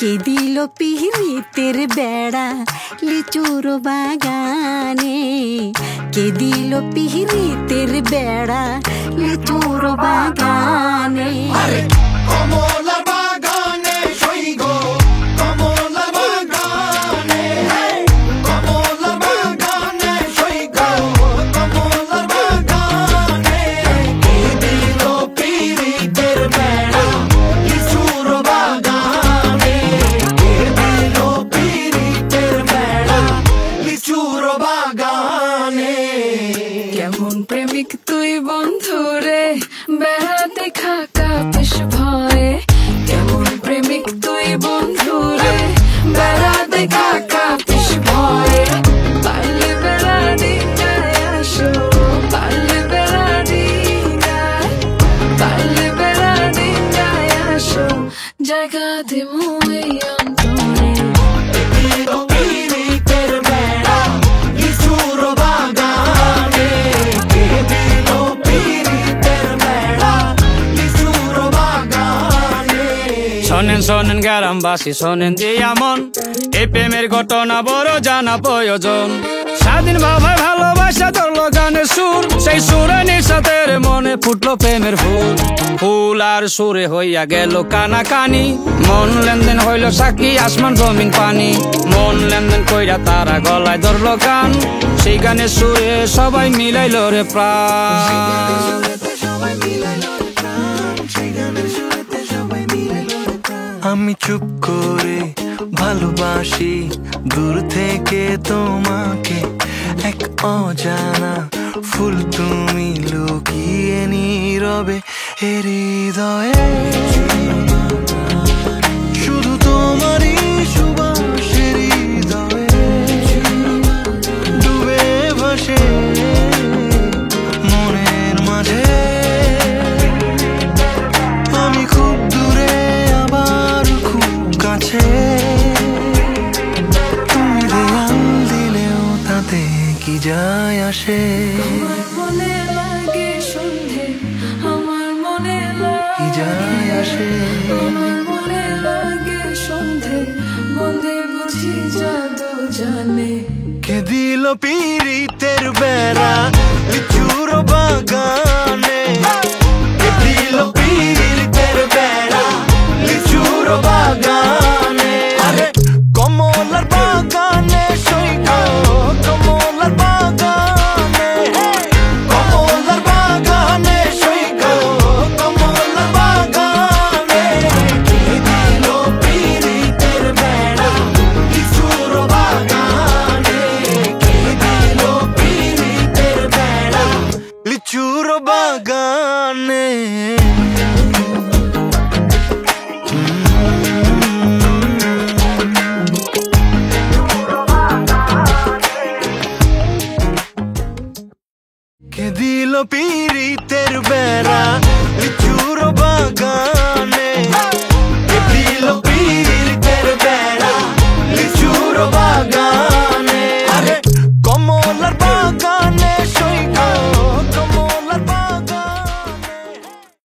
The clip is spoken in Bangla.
কে দিল পিরিতের বেড়া লিচুর বাগানে, কে দিল পিরিতের বেড়া লিচুর বাগানে। কমলার বাগানে সইগ, কমলার বাগানে, কমলার বাগানে সইগ, কমলার বাগানে। কে দিল পিরিতের বেড়া লিচুর বাগানে, কে দিল পিরিতের বেড়া লিচুর বাগানে। কেমন প্রেমিক তুই বন্ধুরে বেড়াতে খাকা বেশ ভয়ে, কেমন প্রেমিক তুই বন্ধুরে বেড়াতে খাকা বেশ ভয়ে। পারলে বেড়া দিনায় আসো, পারলে বেড়া দিনায়, পারলে বেড়া দিনায় আসো, জায়গা দিমু এই অন্তরে। পিরিতের বেড়া লিচুর বাগানে, কে দিল পিরিতের বেড়া লিচুর বাগানে। শোনেন শোনেন গ্রামবাসী শোনেন যে এমন এই প্রেমের ঘটনা বড় জানা প্রয়োজন। স্বাধীন ভাবে ভালোবাসা ধরলো গানের সুর, সেই সুরে নিঃসাতের মনে ফুটলো প্রেমের ফুল। ফুল আর সুরে হইয়া গেল কানাকানি, মন লেনদেন হইল সাক্ষী আসমান জমিন পানি। মন লেনদেন কইরা তারা গলায় ধরলো গান, সেই গানের সুরে সবাই মিলাইল রে প্রাণ। আমি চুপ করে ভালোবাসি দূর থেকে তোমাকে, এক অজানা ফুল তুমি লুকিয়ে নীরবে হৃদয়ে। শুধু তোমারই সুবাস হৃদয়ে ডুবে ভাসে মনের মাঝে। আমি খুব দূরে আবার খুব কাছে, তুমি দেয়াল দিলেও তাতে কি যায় আসে। আমার মনে লাগে সন্ধে, আমার মনে কি যায় আসে। আমার মনে লাগে সন্ধে, মনে বুঝি জাদু জানে। কে দিল পিরিতের বেড়া